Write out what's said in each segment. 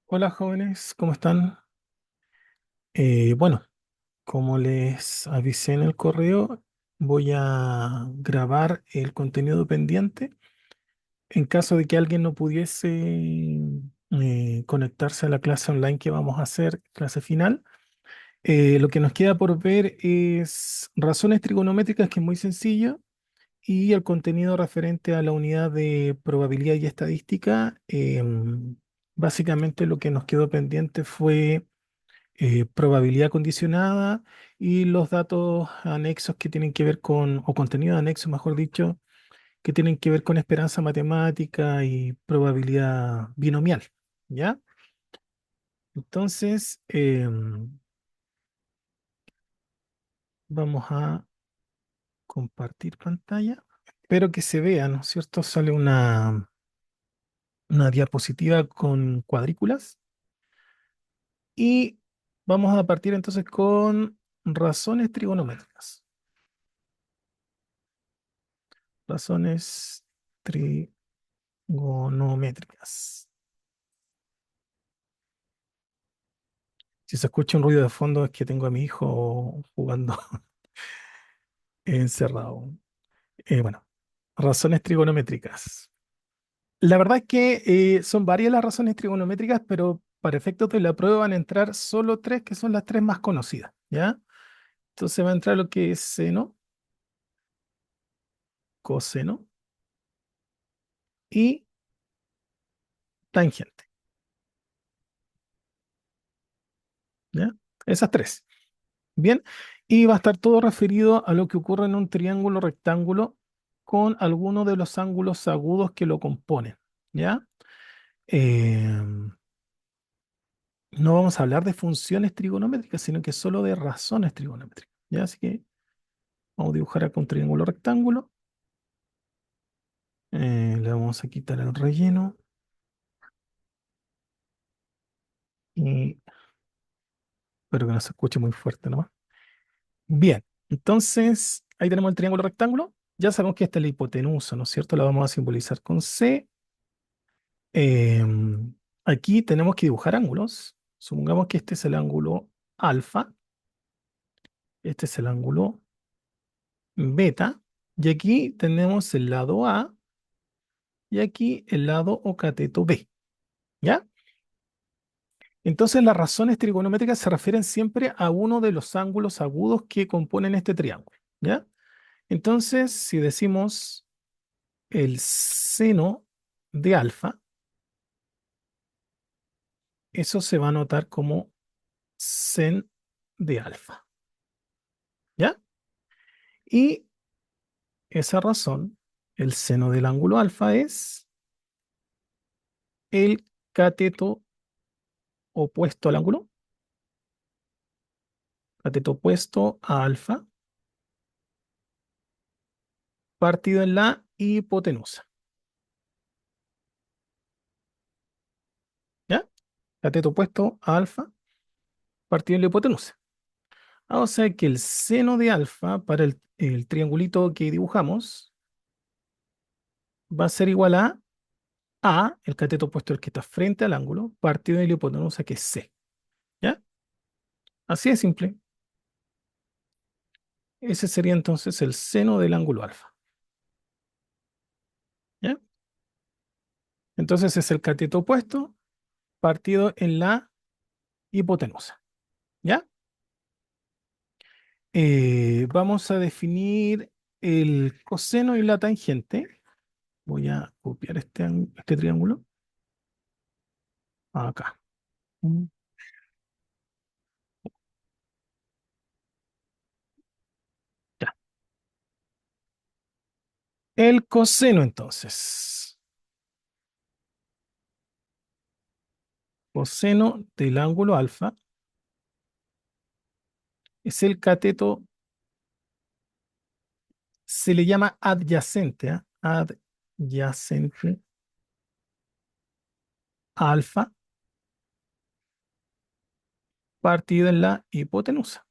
Hola jóvenes, ¿cómo están? Bueno, como les avisé en el correo, voy a grabar el contenido pendiente en caso de que alguien no pudiese conectarse a la clase online que vamos a hacer, clase final. Lo que nos queda por ver es razones trigonométricas, que es muy sencillo, y el contenido referente a la unidad de probabilidad y estadística. Básicamente lo que nos quedó pendiente fue probabilidad condicionada y los datos anexos que tienen que ver con, o contenido anexo, mejor dicho, que tienen que ver con esperanza matemática y probabilidad binomial. ¿Ya? Entonces, vamos a compartir pantalla. Espero que se vea, ¿no es cierto? Sale una diapositiva con cuadrículas y vamos a partir entonces con razones trigonométricas. Razones trigonométricas. Si se escucha un ruido de fondo es que tengo a mi hijo jugando encerrado. Bueno, razones trigonométricas. La verdad es que son varias las razones trigonométricas, pero para efectos de la prueba van a entrar solo tres, que son las tres más conocidas, ¿ya? Entonces va a entrar lo que es seno, coseno y tangente, ¿ya? Esas tres. Bien, y va a estar todo referido a lo que ocurre en un triángulo rectángulo con alguno de los ángulos agudos que lo componen, ¿ya? Em, no vamos a hablar de funciones trigonométricas, sino que solo de razones trigonométricas, ¿ya? Así que vamos a dibujar acá un triángulo rectángulo. Le vamos a quitar el relleno y espero que no se escuche muy fuerte nomás. Bien, entonces ahí tenemos el triángulo rectángulo. Ya sabemos que esta es la hipotenusa, ¿no es cierto? La vamos a simbolizar con C. Em, Aquí tenemos que dibujar ángulos. Supongamos que este es el ángulo alfa, este es el ángulo beta, y aquí tenemos el lado A y aquí el lado o cateto B, ¿ya? Entonces las razones trigonométricas se refieren siempre a uno de los ángulos agudos que componen este triángulo, ¿ya? Entonces, si decimos el seno de alfa, eso se va a notar como sen de alfa, ¿ya? Y esa razón, el seno del ángulo alfa es el cateto opuesto al ángulo, cateto opuesto a alfa, partido en la hipotenusa, ¿ya? Cateto opuesto a alfa, partido en la hipotenusa. O sea que el seno de alfa para el triangulito que dibujamos va a ser igual a, el cateto opuesto al que está frente al ángulo, partido de la hipotenusa, que es C, ¿ya? Así de simple. Ese sería entonces el seno del ángulo alfa, ¿ya? Entonces es el cateto opuesto partido en la hipotenusa, ¿ya? Vamos a definir el coseno y la tangente. Voy a copiar este triángulo acá. Mm, Ya. El coseno entonces. Coseno del ángulo alfa es el cateto, se le llama adyacente, ¿ah? Adyacente a alfa partido en la hipotenusa,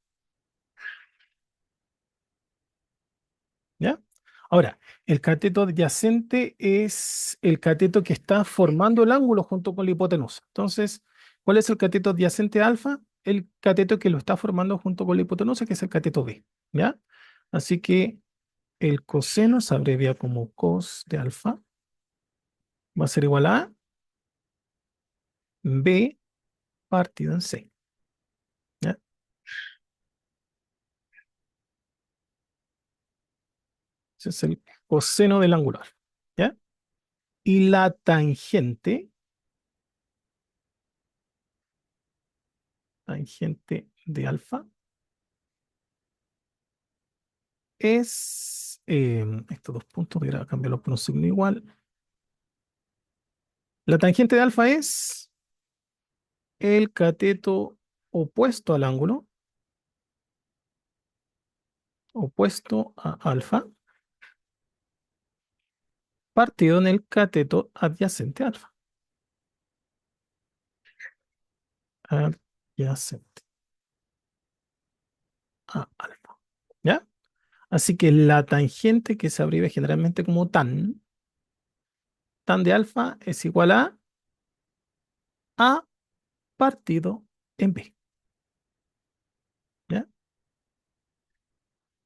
¿ya? Ahora, el cateto adyacente es el cateto que está formando el ángulo junto con la hipotenusa. Entonces, ¿Cuál es el cateto adyacente a alfa? El cateto que lo está formando junto con la hipotenusa, que es el cateto B. ¿Ya? Así que el coseno se abrevia como cos de alfa. Va a ser igual a B partido en C. ¿Ya? Ese es el coseno del angular. ¿Ya? Y la tangente de alfa es, estos dos puntos, voy a cambiarlos por un signo igual. La tangente de alfa es el cateto opuesto al ángulo, opuesto a alfa, partido en el cateto adyacente a alfa. Adyacente a alfa. ¿Ya? Así que la tangente que se abrevia generalmente como tan de alfa es igual a partido en B. ¿Ya?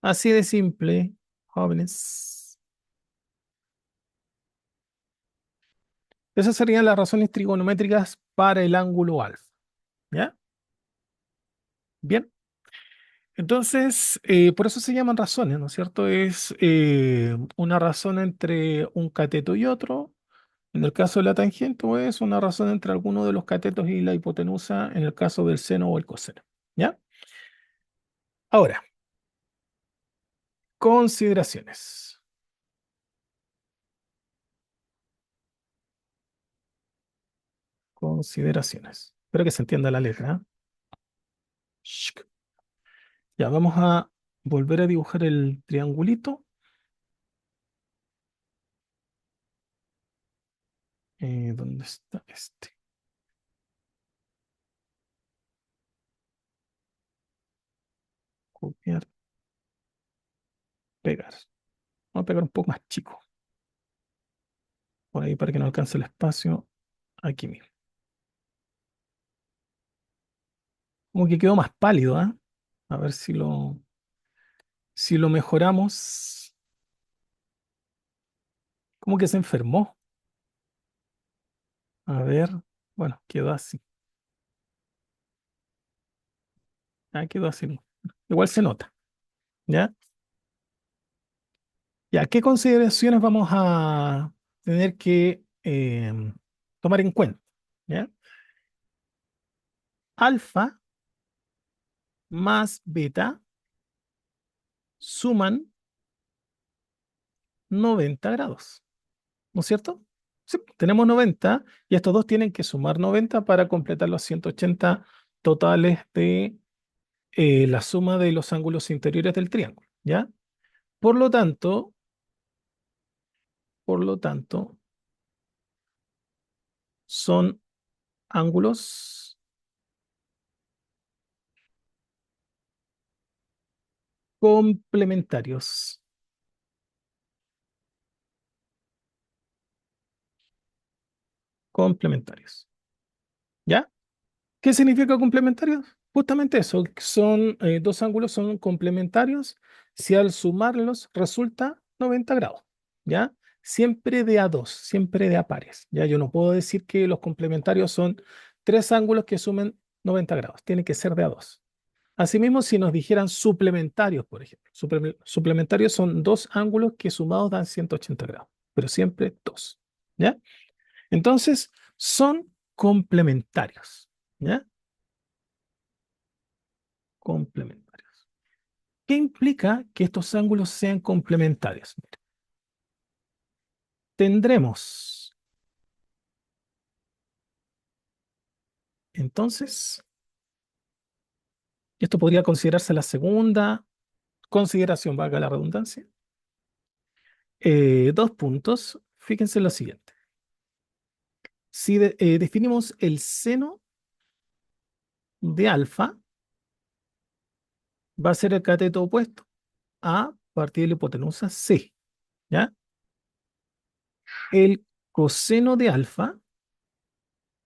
Así de simple, jóvenes. Esas serían las razones trigonométricas para el ángulo alfa. ¿Ya? Bien. Entonces, por eso se llaman razones, ¿no es cierto? Es una razón entre un cateto y otro. En el caso de la tangente, o es una razón entre alguno de los catetos y la hipotenusa en el caso del seno o el coseno. ¿Ya? Ahora, consideraciones. Consideraciones. Espero que se entienda la letra. Shk. Ya, vamos a volver a dibujar el triangulito. ¿Dónde está este? Copiar, pegar. Vamos a pegar un poco más chico, por ahí para que no alcance el espacio. Aquí mismo. Como que quedó más pálido, ¿ah? A ver si lo mejoramos. Como que se enfermó. A ver, bueno, quedó así. Ah, quedó así. Igual se nota, ¿ya? Ya, ¿qué consideraciones vamos a tener que tomar en cuenta? ¿Ya? Alfa más beta suman 90 grados, ¿no es cierto? Sí, tenemos 90 y estos dos tienen que sumar 90 para completar los 180 totales de la suma de los ángulos interiores del triángulo, ¿ya? Por lo tanto, por lo tanto, son ángulos complementarios. Complementarios. ¿Ya? ¿Qué significa complementarios? Justamente eso, que son dos ángulos son complementarios si al sumarlos resulta 90 grados. ¿Ya? Siempre de a dos, siempre de a pares. Ya yo no puedo decir que los complementarios son tres ángulos que sumen 90 grados. Tiene que ser de a dos. Asimismo, si nos dijeran suplementarios, por ejemplo, suplementarios son dos ángulos que sumados dan 180 grados, pero siempre dos. ¿Ya? Entonces, son complementarios. ¿Ya? Complementarios. ¿Qué implica que estos ángulos sean complementarios? Mira, tendremos, entonces, esto podría considerarse la segunda consideración, valga la redundancia. Dos puntos. Fíjense lo siguiente. Si definimos el seno de alfa, va a ser el cateto opuesto a partir de la hipotenusa C. ¿Ya? El coseno de alfa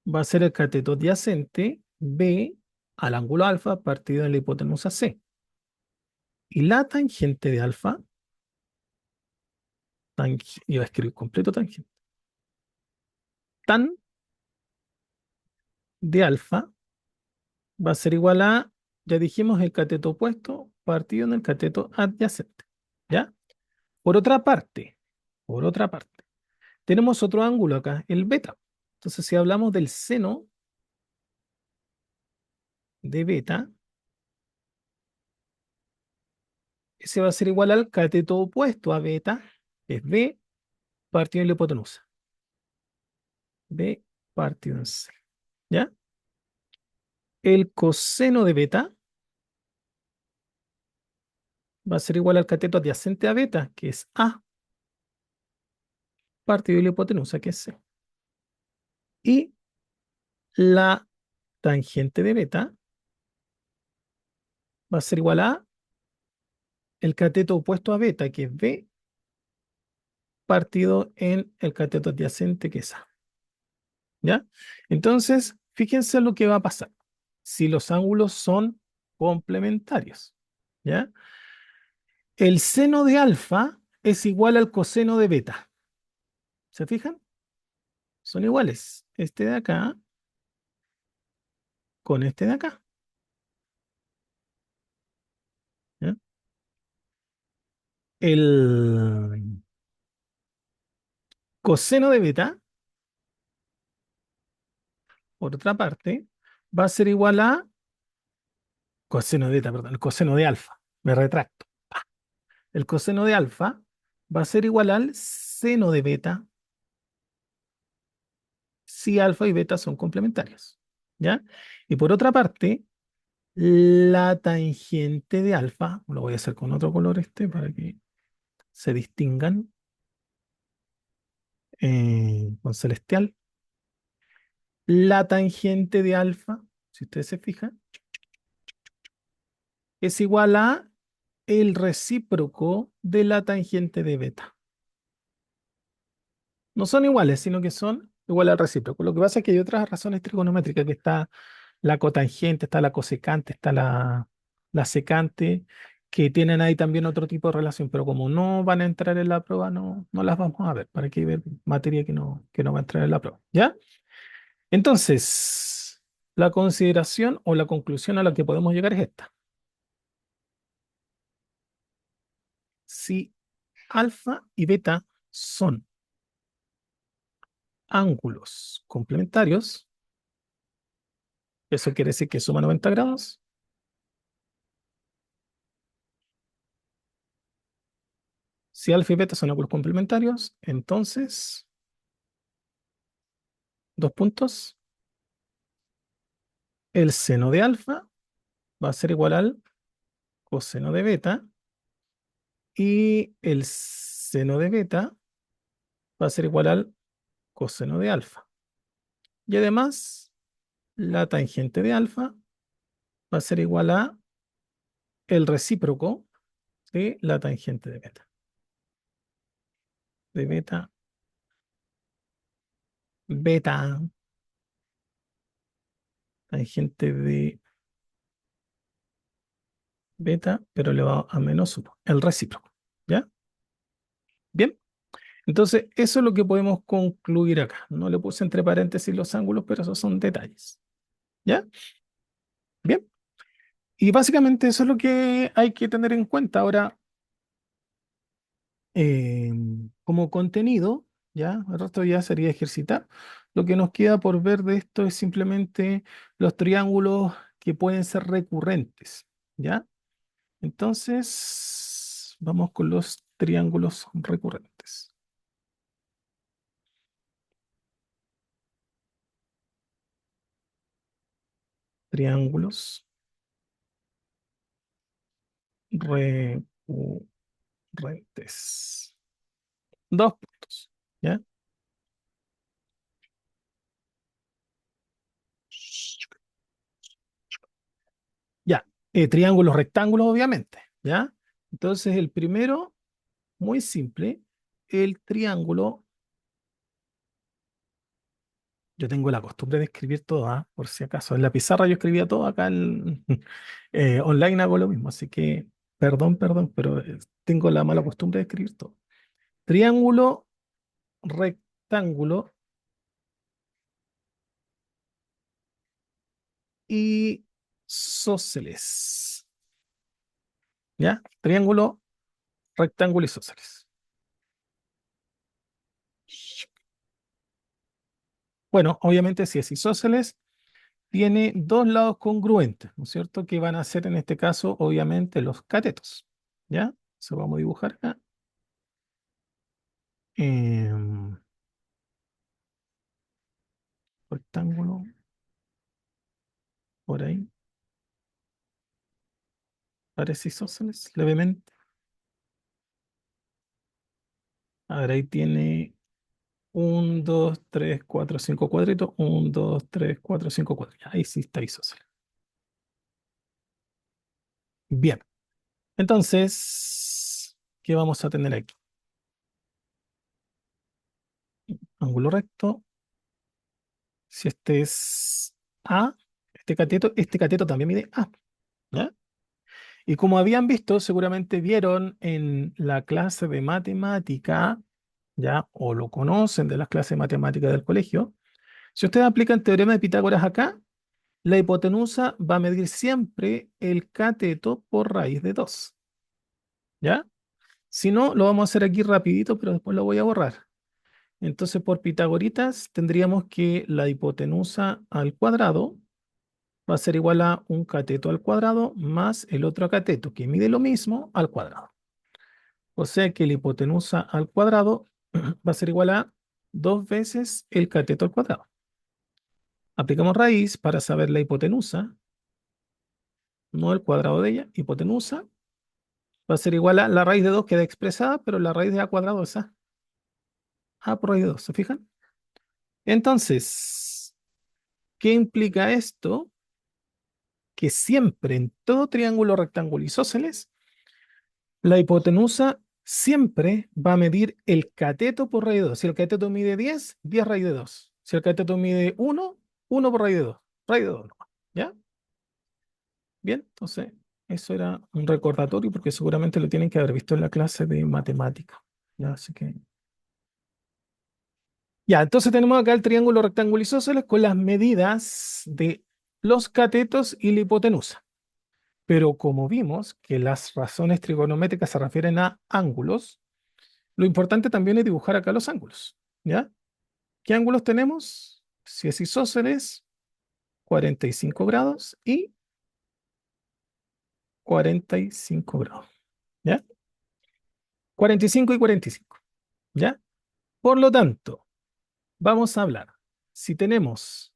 va a ser el cateto adyacente B al ángulo alfa partido en la hipotenusa C. Y la tangente de alfa, iba a escribir completo tangente, tan de alfa va a ser igual a, ya dijimos, el cateto opuesto partido en el cateto adyacente. ¿Ya? Por otra parte, tenemos otro ángulo acá, el beta. Entonces, si hablamos del seno de beta, ese va a ser igual al cateto opuesto a beta, que es B partido en la hipotenusa. B partido en C. ¿Ya? El coseno de beta va a ser igual al cateto adyacente a beta, que es A partido de la hipotenusa, que es C. Y la tangente de beta va a ser igual a el cateto opuesto a beta, que es B partido en el cateto adyacente, que es A. ¿Ya? Entonces, fíjense lo que va a pasar si los ángulos son complementarios. ¿Ya? El seno de alfa es igual al coseno de beta. ¿Se fijan? Son iguales. Este de acá con este de acá. ¿Ya? El coseno de beta, por otra parte, va a ser igual a coseno de beta, perdón, el coseno de alfa. Me retracto. El coseno de alfa va a ser igual al seno de beta si alfa y beta son complementarios. ¿Ya? Y por otra parte, la tangente de alfa, lo voy a hacer con otro color este para que se distingan, con celestial. La tangente de alfa, si ustedes se fijan, es igual a el recíproco de la tangente de beta. No son iguales, sino que son igual al recíproco. Lo que pasa es que hay otras razones trigonométricas, que está la cotangente, está la cosecante, está la secante, que tienen ahí también otro tipo de relación, pero como no van a entrar en la prueba, no las vamos a ver. ¿Para qué ver materia que no va a entrar en la prueba? ¿Ya? Entonces, la consideración o la conclusión a la que podemos llegar es esta. Si alfa y beta son ángulos complementarios, eso quiere decir que suma 90 grados. Si alfa y beta son ángulos complementarios, entonces, dos puntos, el seno de alfa va a ser igual al coseno de beta y el seno de beta va a ser igual al coseno de alfa. Y además, la tangente de alfa va a ser igual a el recíproco de la tangente de beta. De beta, beta, tangente de beta, pero elevado a menos 1, el recíproco. ¿Ya? Bien. Entonces, eso es lo que podemos concluir acá. No le puse entre paréntesis los ángulos, pero esos son detalles. ¿Ya? Bien. Y básicamente eso es lo que hay que tener en cuenta. Ahora, eh, como contenido, ya, el resto ya sería ejercitar. Lo que nos queda por ver de esto es simplemente los triángulos que pueden ser recurrentes. ¿Ya? Entonces, vamos con los triángulos recurrentes. Triángulos recurrentes. Dos puntos. ¿Ya? Ya. Triángulos rectángulos, obviamente. ¿Ya? Entonces, el primero, muy simple, el triángulo Yo tengo la costumbre de escribir todo, ¿ah? Por si acaso. En la pizarra yo escribía todo, acá en, online hago lo mismo, así que perdón, perdón, pero tengo la mala costumbre de escribir todo. Triángulo, rectángulo y isósceles. ¿Ya? Triángulo, rectángulo y isósceles. Bueno, obviamente si es isósceles, tiene dos lados congruentes, ¿no es cierto? Que van a ser en este caso, obviamente, los catetos. ¿Ya? Eso vamos a dibujar acá. Em, rectángulo, por ahí. Parece isósceles, levemente. A ver, ahí tiene un, 2, 3, 4, 5 cuadritos. Un, 2, 3, 4, 5 cuadritos. Ahí sí está isósceles. Bien. Entonces, ¿qué vamos a tener aquí? Ángulo recto. Si este es A, este cateto también mide A. ¿Ya? Y como habían visto, seguramente vieron en la clase de matemática, ¿ya? O lo conocen de las clases de matemática del colegio. Si ustedes aplican teorema de Pitágoras acá, la hipotenusa va a medir siempre el cateto por raíz de 2. ¿Ya? Si no, lo vamos a hacer aquí rapidito, pero después lo voy a borrar. Entonces, por pitagoritas, tendríamos que la hipotenusa al cuadrado va a ser igual a un cateto al cuadrado más el otro cateto, que mide lo mismo, al cuadrado. O sea que la hipotenusa al cuadrado va a ser igual a 2 veces el cateto al cuadrado. Aplicamos raíz para saber la hipotenusa, no el cuadrado de ella. Hipotenusa va a ser igual a la raíz de 2 queda expresada, pero la raíz de a cuadrado es a. A por raíz de 2, ¿se fijan? Entonces, ¿qué implica esto? Que siempre en todo triángulo rectángulo isósceles, la hipotenusa siempre va a medir el cateto por raíz de 2. Si el cateto mide 10, 10 raíz de 2. Si el cateto mide 1, 1 por raíz de 2. Raíz de 2 nomás. ¿Ya? Bien, entonces eso era un recordatorio porque seguramente lo tienen que haber visto en la clase de matemática. ¿Ya? Así que... Ya, entonces tenemos acá el triángulo rectángulo isósceles con las medidas de los catetos y la hipotenusa. Pero como vimos que las razones trigonométricas se refieren a ángulos, lo importante también es dibujar acá los ángulos. ¿Ya? ¿Qué ángulos tenemos? Si es isósceles, 45 grados y 45 grados. ¿Ya? 45 y 45. ¿Ya? Por lo tanto, vamos a hablar. Si tenemos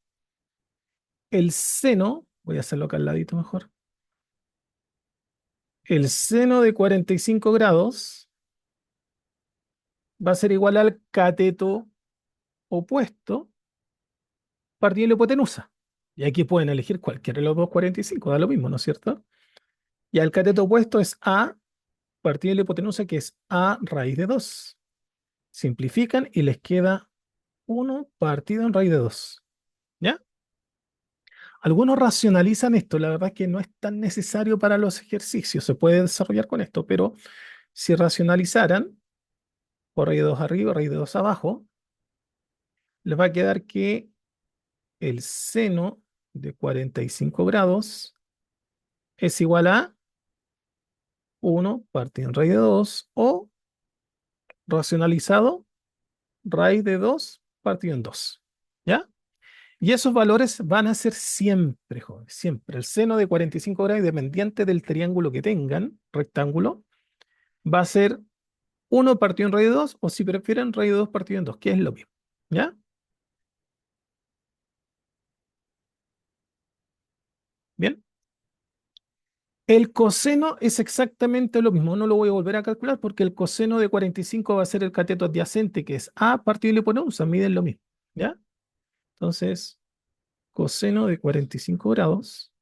el seno, voy a hacerlo acá al ladito mejor. El seno de 45 grados va a ser igual al cateto opuesto partido de la hipotenusa. Y aquí pueden elegir cualquiera de los dos 45, da lo mismo, ¿no es cierto? Y el cateto opuesto es A partido de la hipotenusa, que es A raíz de 2. Simplifican y les queda 1 partido en raíz de 2. ¿Ya? Algunos racionalizan esto, la verdad es que no es tan necesario para los ejercicios, se puede desarrollar con esto, pero si racionalizaran, por raíz de 2 arriba, raíz de 2 abajo, les va a quedar que el seno de 45 grados es igual a 1 partido en raíz de 2 o racionalizado raíz de 2 partido en 2. ¿Ya? Y esos valores van a ser siempre, jóvenes, siempre. El seno de 45 grados, independiente del triángulo que tengan, rectángulo, va a ser 1 partido en raíz de 2 o si prefieren raíz de 2 partido en 2, que es lo mismo. ¿Ya? Bien. El coseno es exactamente lo mismo. No lo voy a volver a calcular porque el coseno de 45 va a ser el cateto adyacente, que es A partido de la hipotenusa. Miden lo mismo. ¿Ya? Entonces, coseno de 45 grados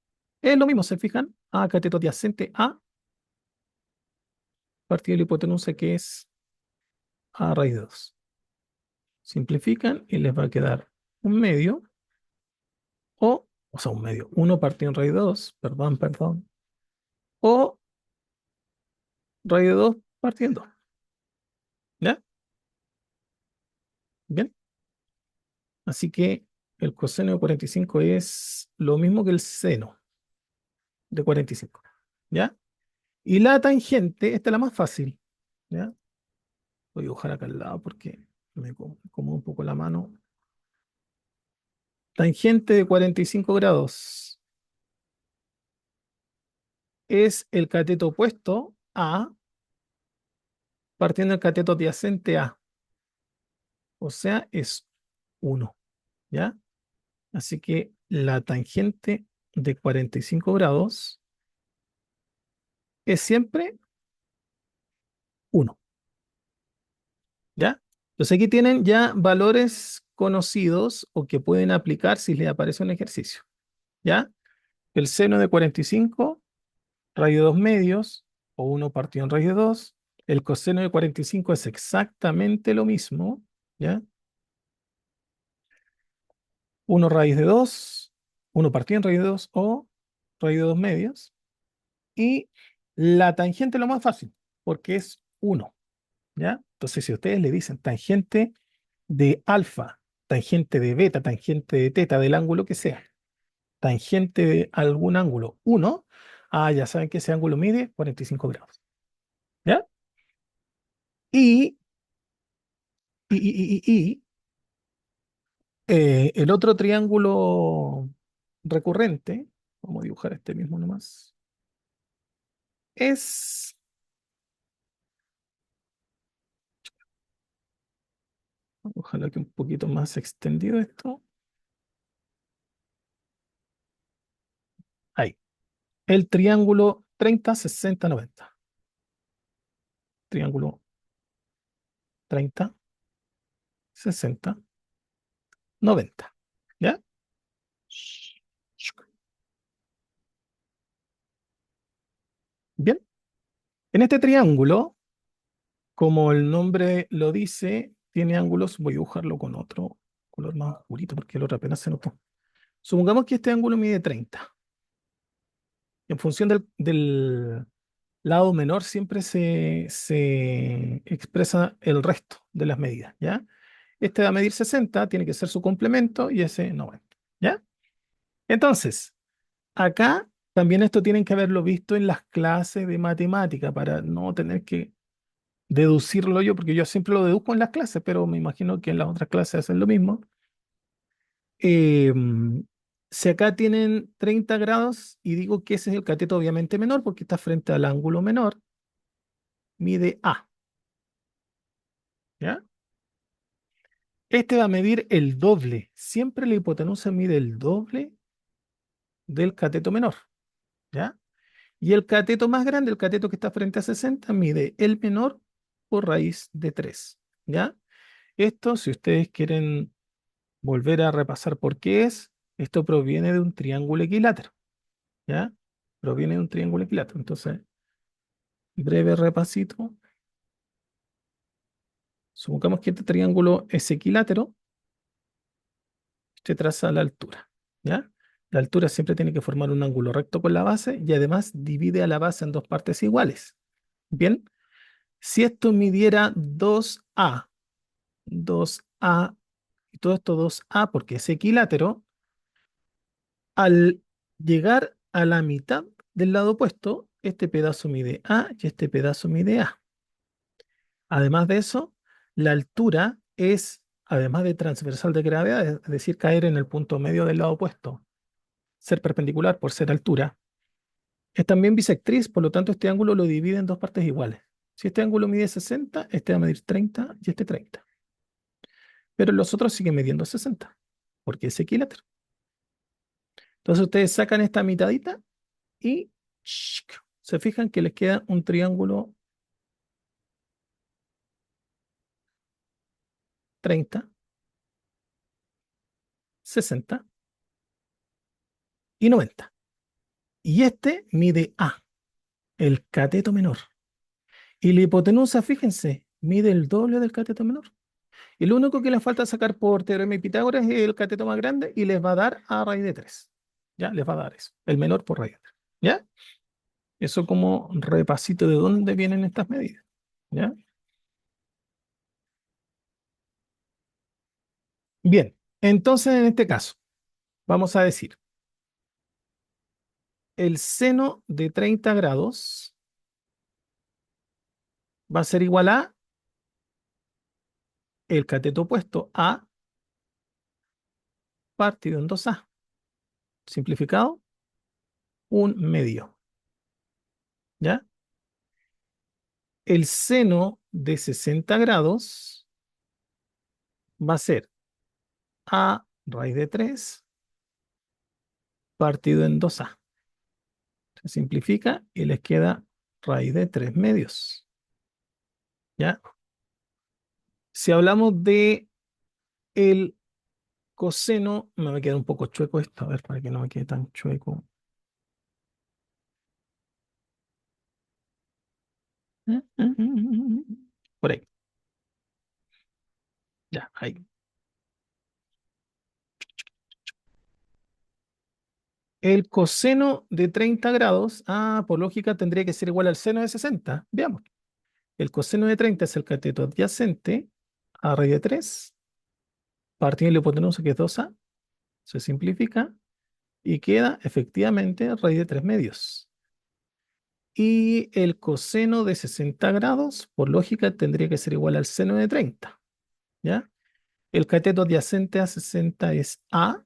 es lo mismo, ¿se fijan? A cateto adyacente A partido de la hipotenusa, que es A raíz de 2. Simplifican y les va a quedar un medio, o sea, un medio, uno partido en raíz de 2, perdón, o raíz de 2 partido en 2. ¿Ya? Bien. Así que el coseno de 45 es lo mismo que el seno de 45. ¿Ya? Y la tangente, esta es la más fácil. ¿Ya? Voy a dibujar acá al lado porque me como un poco la mano. Tangente de 45 grados es el cateto opuesto a partiendo del cateto adyacente a. O sea, es uno. ¿Ya? Así que la tangente de 45 grados es siempre uno. ¿Ya? Entonces aquí tienen ya valores conocidos o que pueden aplicar si les aparece un ejercicio. ¿Ya? El seno de 45, raíz de 2 medios, o uno partido en raíz de 2. El coseno de 45 es exactamente lo mismo. ¿Ya? Uno raíz de 2, uno partido en raíz de 2 o raíz de 2 medios. Y la tangente es lo más fácil, porque es uno. ¿Ya? Entonces, si ustedes le dicen tangente de alfa, tangente de beta, tangente de teta, del ángulo que sea, tangente de algún ángulo uno, ya saben que ese ángulo mide 45 grados. ¿Ya? Y, y el otro triángulo recurrente, vamos a dibujar este mismo nomás, es, ojalá que un poquito más extendido esto, ahí, el triángulo 30, 60, 90. Triángulo 30, 60, 90. ¿Ya? Bien. En este triángulo, como el nombre lo dice, tiene ángulos. Voy a dibujarlo con otro color más oscurito porque el otro apenas se notó. Supongamos que este ángulo mide 30. En función del lado menor siempre se expresa el resto de las medidas, ¿ya? Este va a medir 60, tiene que ser su complemento y ese 90, ¿ya? Entonces, acá también esto tienen que haberlo visto en las clases de matemática para no tener que deducirlo yo, porque yo siempre lo deduzco en las clases, pero me imagino que en las otras clases hacen lo mismo. Eh, mm, si acá tienen 30 grados y digo que ese es el cateto obviamente menor porque está frente al ángulo menor, mide A, ¿ya? Este va a medir el doble. Siempre la hipotenusa mide el doble del cateto menor, ¿ya? Y el cateto más grande, el cateto que está frente a 60, mide el menor por raíz de 3, ¿ya? Esto, si ustedes quieren volver a repasar por qué es, esto proviene de un triángulo equilátero, ¿ya? Proviene de un triángulo equilátero. Entonces, breve repasito. Supongamos que este triángulo es equilátero, usted traza la altura, ¿ya? La altura siempre tiene que formar un ángulo recto con la base y además divide a la base en dos partes iguales. Bien, si esto midiera 2A, 2A, y todo esto 2A porque es equilátero, al llegar a la mitad del lado opuesto, este pedazo mide A y este pedazo mide A. Además de eso, la altura es, además de transversal de gravedad, es decir, caer en el punto medio del lado opuesto, ser perpendicular por ser altura, es también bisectriz, por lo tanto este ángulo lo divide en dos partes iguales. Si este ángulo mide 60, este va a medir 30 y este 30. Pero los otros siguen midiendo 60, porque es equilátero. Entonces ustedes sacan esta mitadita y se fijan que les queda un triángulo 30, 60 y 90. Y este mide A, el cateto menor. Y la hipotenusa, fíjense, mide el doble del cateto menor. Y lo único que les falta sacar por teorema de Pitágoras es el cateto más grande y les va a dar a raíz de 3. ¿Ya? Les va a dar eso. El menor por raíz de 3. ¿Ya? Eso como repasito de dónde vienen estas medidas. ¿Ya? Bien. Entonces, en este caso, vamos a decir, el seno de 30 grados va a ser igual a el cateto opuesto a partido en 2a. Simplificado, un medio. ¿Ya? El seno de 60 grados va a ser a raíz de 3 partido en 2a. Se simplifica y les queda raíz de 3 medios. ¿Ya? Si hablamos de el coseno, me va a quedar un poco chueco esto, a ver, para que no me quede tan chueco. Por ahí, ya, ahí. El coseno de 30 grados, por lógica tendría que ser igual al seno de 60. Veamos. El coseno de 30 es el cateto adyacente a raíz de 3, partido de la hipotenusa que es 2a, se simplifica y queda efectivamente raíz de 3 medios. Y el coseno de 60 grados, por lógica, tendría que ser igual al seno de 30. ¿Ya? El cateto adyacente a 60 es a,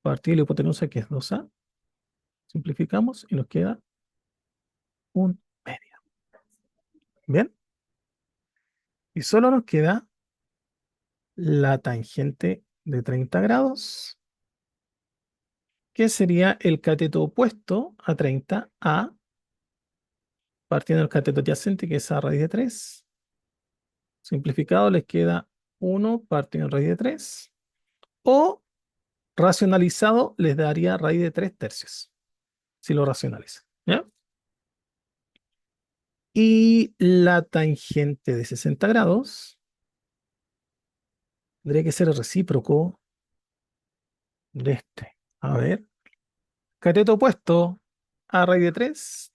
partido de la hipotenusa que es 2a. Simplificamos y nos queda un medio. Bien. Y solo nos queda la tangente de 30 grados, que sería el cateto opuesto a 30 a, partiendo del cateto adyacente que es a raíz de 3. Simplificado les queda 1 partido en raíz de 3. O racionalizado les daría raíz de 3 tercios, si lo racionaliza. ¿Ya? Y la tangente de 60 grados tendría que ser el recíproco de este. A ver. Cateto opuesto a raíz de 3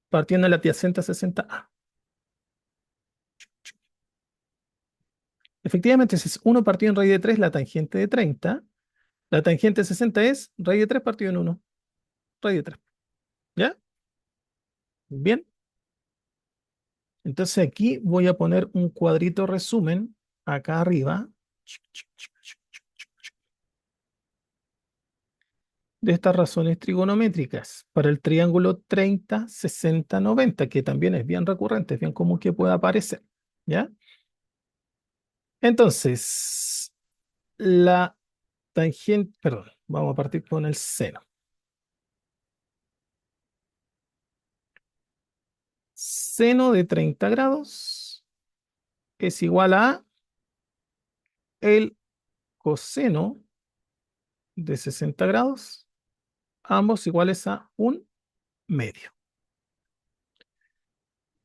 partiendo de la adyacente a 60a. Efectivamente, si es 1 partido en raíz de 3 la tangente de 30, la tangente de 60 es raíz de 3 partido en 1, raíz de 3. ¿Ya? Bien. Entonces aquí voy a poner un cuadrito resumen acá arriba de estas razones trigonométricas para el triángulo 30, 60, 90, que también es bien recurrente, es bien común que pueda aparecer. ¿Ya? Entonces, la tangente, perdón, vamos a partir con el seno. Seno de 30 grados es igual a el coseno de 60 grados, ambos iguales a un medio.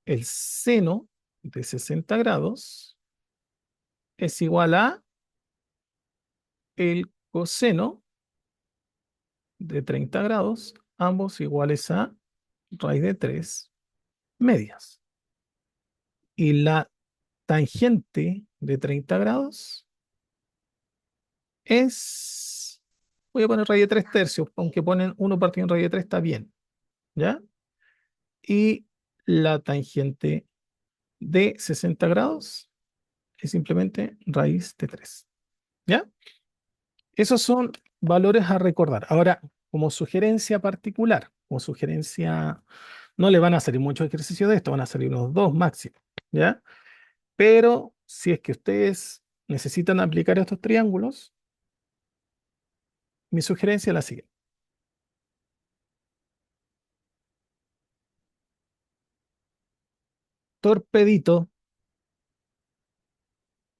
El seno de 60 grados es igual a el coseno de 30 grados, ambos iguales a raíz de 3 medias. Y la tangente de 30 grados es, voy a poner raíz de 3 tercios, aunque ponen 1 partido en raíz de 3 está bien, ¿ya? Y la tangente de 60 grados es simplemente raíz de 3, ¿ya? Esos son valores a recordar. Ahora, como sugerencia particular, como sugerencia, no le van a salir muchos ejercicios de esto, van a salir unos dos máximo, ¿ya? Pero si es que ustedes necesitan aplicar estos triángulos, mi sugerencia es la siguiente. Torpedito,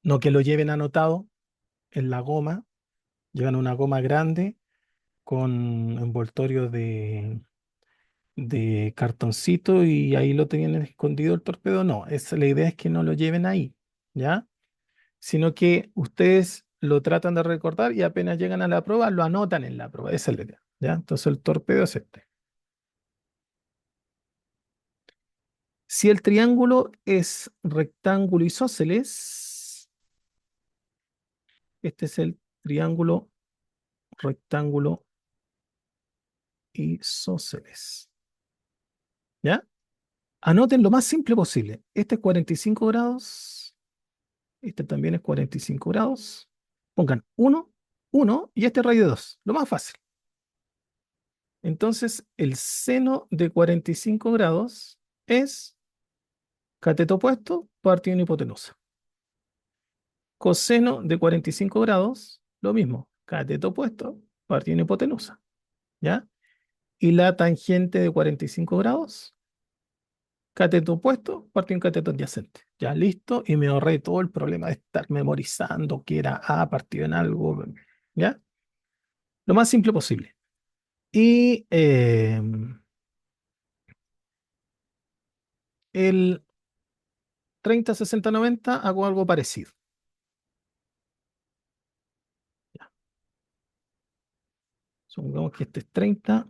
no que lo lleven anotado en la goma, llevan una goma grande con envoltorio de cartoncito y ahí lo tenían escondido el torpedo. No, la idea es que no lo lleven ahí, ¿ya? Sino que ustedes lo tratan de recordar y apenas llegan a la prueba, lo anotan en la prueba. Esa es la idea, ¿ya? Entonces el torpedo es este. Si el triángulo es rectángulo isósceles, este es el triángulo rectángulo isósceles, ¿ya? Anoten lo más simple posible. Este es 45 grados, este también es 45 grados. Pongan uno, uno y este raíz de 2, lo más fácil. Entonces, el seno de 45 grados es cateto opuesto partido en hipotenusa. Coseno de 45 grados, lo mismo, cateto opuesto partido en hipotenusa, ¿ya? Y la tangente de 45 grados, cateto opuesto partido en cateto adyacente. Ya listo, y me ahorré todo el problema de estar memorizando que era A partido en algo, ¿ya? Lo más simple posible. Y el 30, 60, 90 hago algo parecido. Ya. Supongamos que este es 30,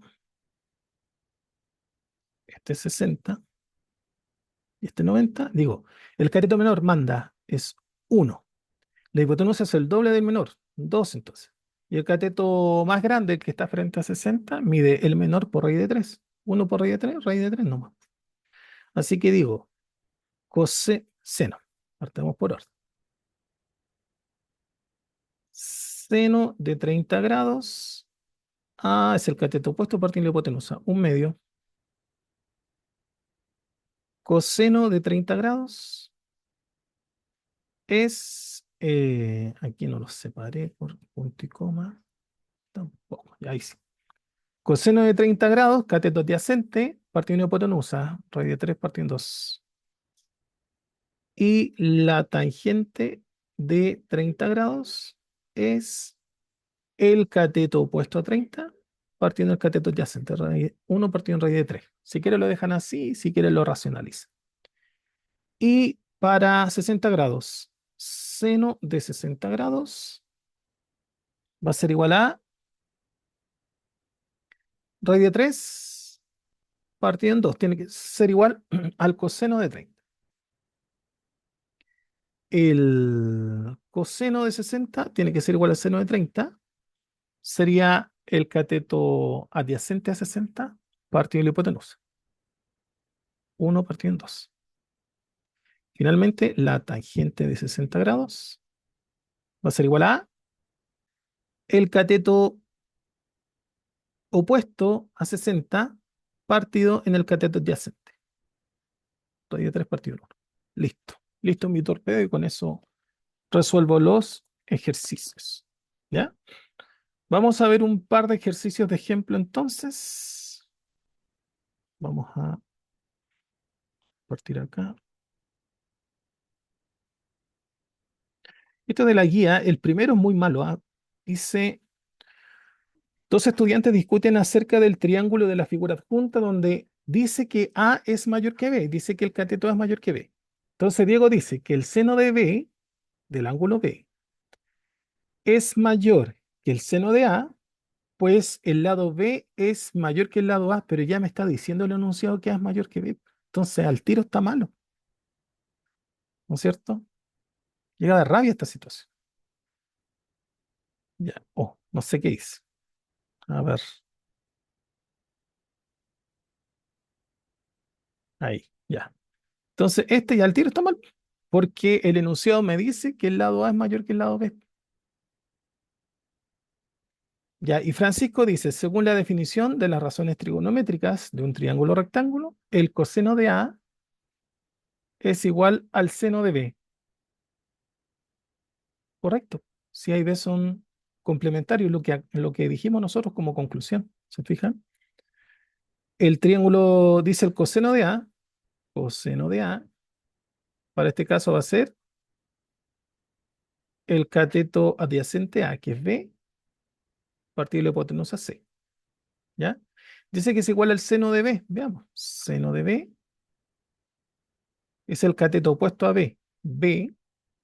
este es 60 y este 90. Digo, el cateto menor manda es 1. La hipotenusa es el doble del menor, 2 entonces. Y el cateto más grande, el que está frente a 60, mide el menor por raíz de 3. 1 por raíz de 3 nomás. Así que digo, coseno. Partamos por orden. Seno de 30 grados. Ah, es el cateto opuesto partiendo de la hipotenusa. Un medio. Coseno de 30 grados es, aquí no los separé por punto y coma, tampoco, ya ahí sí. Coseno de 30 grados, cateto adyacente, partiendo de hipotenusa, raíz de 3 partiendo 2. Y la tangente de 30 grados es el cateto opuesto a 30, partiendo del cateto adyacente, 1 partiendo en raíz de 3. Si quieren lo dejan así, si quieren lo racionalizan. Y para 60 grados, seno de 60 grados va a ser igual a raíz de 3 partido en 2. Tiene que ser igual al coseno de 30. El coseno de 60 tiene que ser igual al seno de 30. Sería el cateto adyacente a 60 partido de la hipotenusa. 1 partido en 2. Finalmente, la tangente de 60 grados va a ser igual a el cateto opuesto a 60 partido en el cateto adyacente. Todavía 3 partido en 1. Listo. Listo mi torpedo y con eso resuelvo los ejercicios. ¿Ya? Vamos a ver un par de ejercicios de ejemplo entonces. Vamos a partir acá. Esto de la guía, el primero es muy malo. ¿Ah? Dice, dos estudiantes discuten acerca del triángulo de la figura adjunta donde dice que A es mayor que B, dice que el cateto A es mayor que B. Entonces Diego dice que el seno de B, del ángulo B, es mayor que el seno de A, pues el lado B es mayor que el lado A, pero ya me está diciendo el enunciado que A es mayor que B. Entonces al tiro está malo, ¿no es cierto? Llega de rabia esta situación. Ya, oh, no sé qué dice. A ver, ahí, ya. Entonces este ya al tiro está mal, porque el enunciado me dice que el lado A es mayor que el lado B. Ya, y Francisco dice, según la definición de las razones trigonométricas de un triángulo rectángulo, el coseno de A es igual al seno de B. Correcto. Si A y B son complementarios, lo que dijimos nosotros como conclusión. ¿Se fijan? El triángulo dice el coseno de A, para este caso va a ser el cateto adyacente A, que es B, partido de la hipotenusa C. ¿Ya? Dice que es igual al seno de B. Veamos. Seno de B es el cateto opuesto a B. B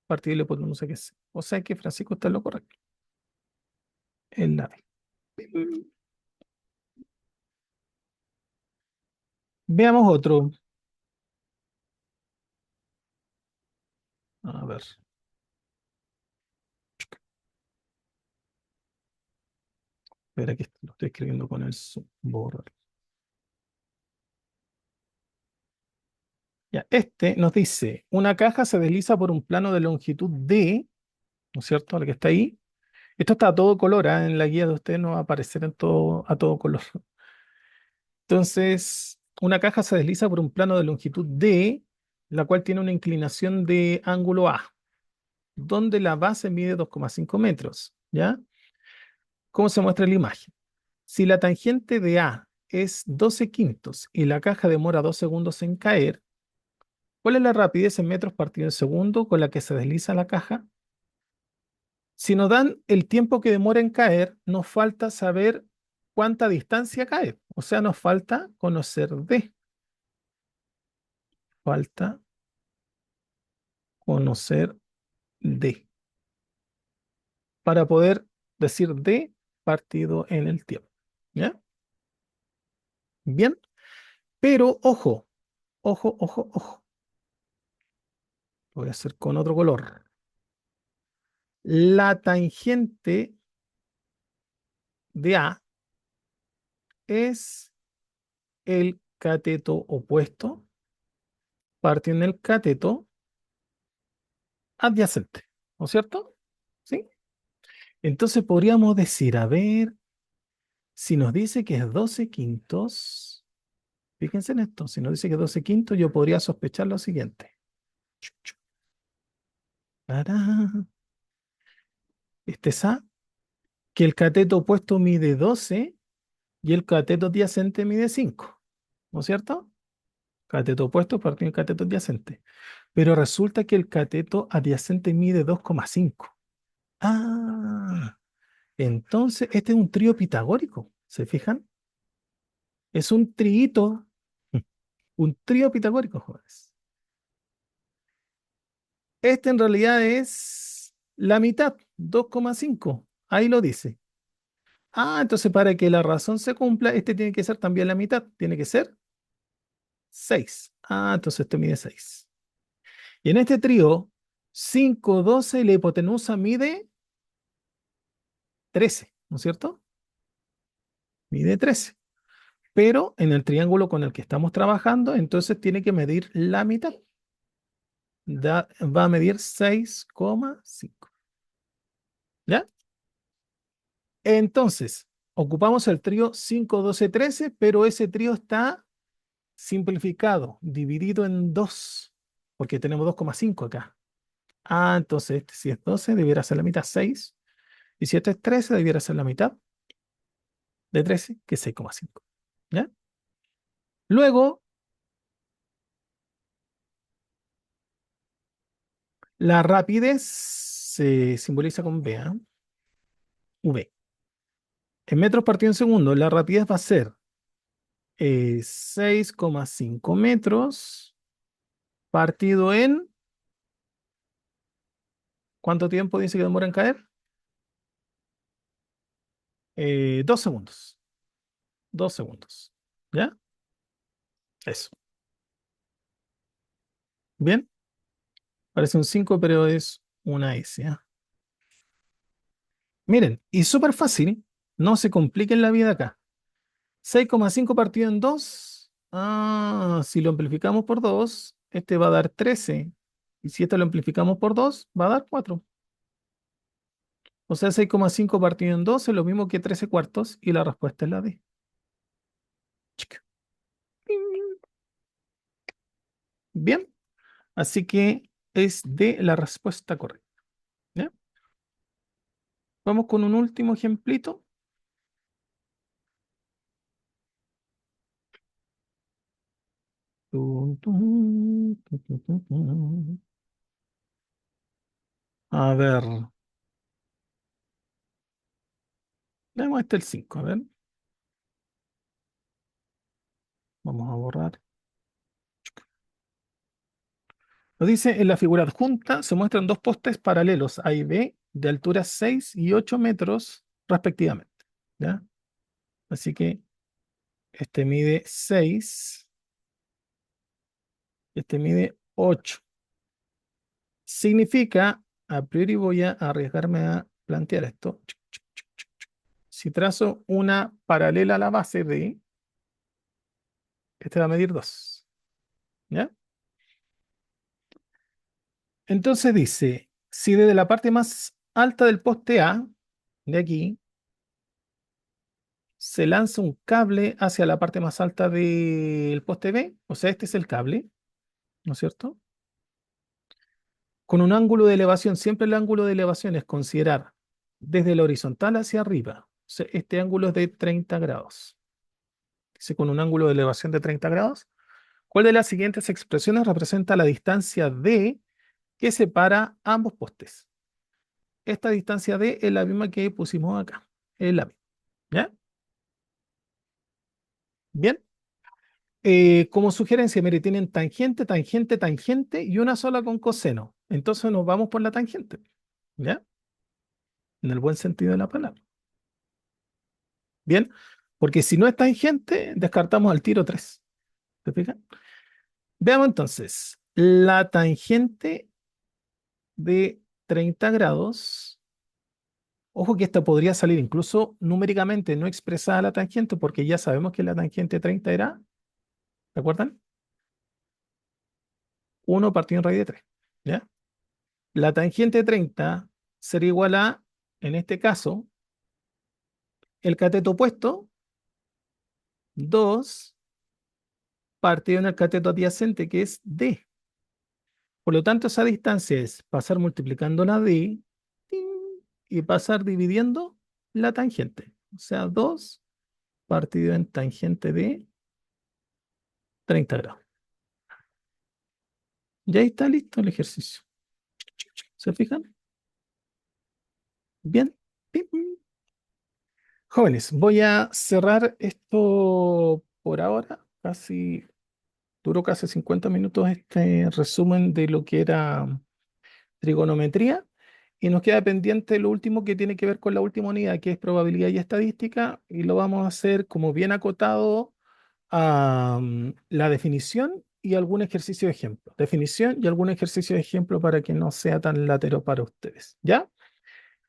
partido de la hipotenusa que es C. O sea que Francisco está en lo correcto. En la B. Veamos otro. A ver. Espera que lo estoy escribiendo con el borrar. Ya, este nos dice, una caja se desliza por un plano de longitud D, ¿no es cierto? La que está ahí. Esto está a todo color, ¿ah? En la guía de ustedes no va a aparecer en todo, a todo color. Entonces, una caja se desliza por un plano de longitud D, la cual tiene una inclinación de ángulo A, donde la base mide 2,5 metros, ¿ya? ¿Cómo se muestra la imagen? Si la tangente de A es 12 quintos y la caja demora 2 segundos en caer, ¿cuál es la rapidez en metros partido en segundo con la que se desliza la caja? Si nos dan el tiempo que demora en caer, nos falta saber cuánta distancia cae. O sea, nos falta conocer D. Falta conocer D para poder decir D partido en el tiempo. ¿Ya? Bien, pero ojo, ojo, ojo, ojo. Lo voy a hacer con otro color. La tangente de A es el cateto opuesto partiendo del cateto adyacente, ¿no es cierto? ¿Sí? Entonces podríamos decir, a ver, si nos dice que es 12 quintos, fíjense en esto, si nos dice que es 12 quintos, yo podría sospechar lo siguiente. Chu, chu, tará. Este es A, que el cateto opuesto mide 12 y el cateto adyacente mide 5, ¿no es cierto? Cateto opuesto partido del cateto adyacente. Pero resulta que el cateto adyacente mide 2,5. Ah, entonces este es un trío pitagórico, ¿se fijan? Es un triito, un trío pitagórico, jóvenes. Este en realidad es la mitad, 2,5. Ahí lo dice. Ah, entonces para que la razón se cumpla, este tiene que ser también la mitad. Tiene que ser 6. Ah, entonces este mide 6. Y en este trío, 5, 12 y la hipotenusa mide 13, ¿no es cierto? Mide 13. Pero en el triángulo con el que estamos trabajando, entonces tiene que medir la mitad. Va a medir 6,5. ¿Ya? Entonces, ocupamos el trío 5, 12, 13, pero ese trío está simplificado, dividido en 2, porque tenemos 2,5 acá. Ah, entonces este si es 12, debiera ser la mitad 6. Y si este es 13, debiera ser la mitad de 13, que es 6,5. ¿Ya? Luego, la rapidez se simboliza con V, ¿ah? V. En metros partido en segundo, la rapidez va a ser 6,5 metros partido en... ¿Cuánto tiempo dice que demora en caer? 2 segundos. 2 segundos. ¿Ya? Eso. Bien. Parece un 5 pero es una S. ¿Ah? Miren, y súper fácil. No se compliquen la vida acá. 6,5 partido en 2. Ah, si lo amplificamos por 2, este va a dar 13. Y si este lo amplificamos por 2, va a dar 4. O sea, 6,5 partido en 2 es lo mismo que 13 cuartos. Y la respuesta es la D. Chica. Bien. Así que es D la respuesta correcta. ¿Ya? Vamos con un último ejemplito. Tun, tun, tun, tun, tun, tun. A ver, veamos este el 5. A ver, vamos a borrar. Nos dice, en la figura adjunta se muestran dos postes paralelos A y B de altura 6 y 8 metros respectivamente. ¿Ya? Así que este mide 6, este mide 8. Significa, a priori voy a arriesgarme a plantear esto. Si trazo una paralela a la base de, este va a medir 2. ¿Ya? Entonces dice, si desde la parte más alta del poste A, de aquí, se lanza un cable hacia la parte más alta del poste B, o sea, este es el cable, ¿no es cierto? Con un ángulo de elevación, siempre el ángulo de elevación es considerar desde la horizontal hacia arriba. O sea, este ángulo es de 30 grados. Dice con un ángulo de elevación de 30 grados. ¿Cuál de las siguientes expresiones representa la distancia D que separa ambos postes? Esta distancia D es la misma que pusimos acá. Es la misma. ¿Ya? Bien. Como sugerencia, mire, tienen tangente, tangente, tangente y una sola con coseno. Entonces nos vamos por la tangente. ¿Ya? En el buen sentido de la palabra. Bien. Porque si no es tangente, descartamos al tiro 3. ¿Te fijas? Veamos entonces. La tangente de 30 grados. Ojo que esta podría salir incluso numéricamente no expresada la tangente, porque ya sabemos que la tangente 30 era, ¿recuerdan? 1 partido en raíz de 3. ¿Ya? La tangente 30 sería igual a, en este caso, el cateto opuesto, 2 partido en el cateto adyacente, que es D. Por lo tanto, esa distancia es pasar multiplicando la D ¡ting! Y pasar dividiendo la tangente. O sea, 2 partido en tangente de 30 grados. Ya está listo el ejercicio. ¿Se fijan? Bien. Pim, pim. Jóvenes, voy a cerrar esto por ahora. Duró casi 50 minutos este resumen de lo que era trigonometría. Y nos queda pendiente lo último que tiene que ver con la última unidad, que es probabilidad y estadística. Y lo vamos a hacer como bien acotado a la definición y algún ejercicio de ejemplo. Definición y algún ejercicio de ejemplo para que no sea tan latero para ustedes. ¿Ya?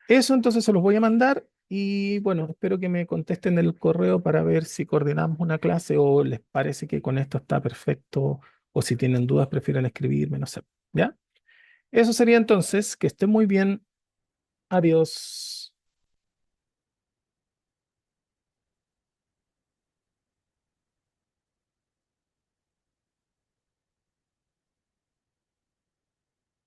Eso entonces se los voy a mandar y bueno, espero que me contesten el correo para ver si coordinamos una clase o les parece que con esto está perfecto o si tienen dudas prefieren escribirme, no sé. ¿Ya? Eso sería entonces, que estén muy bien. Adiós.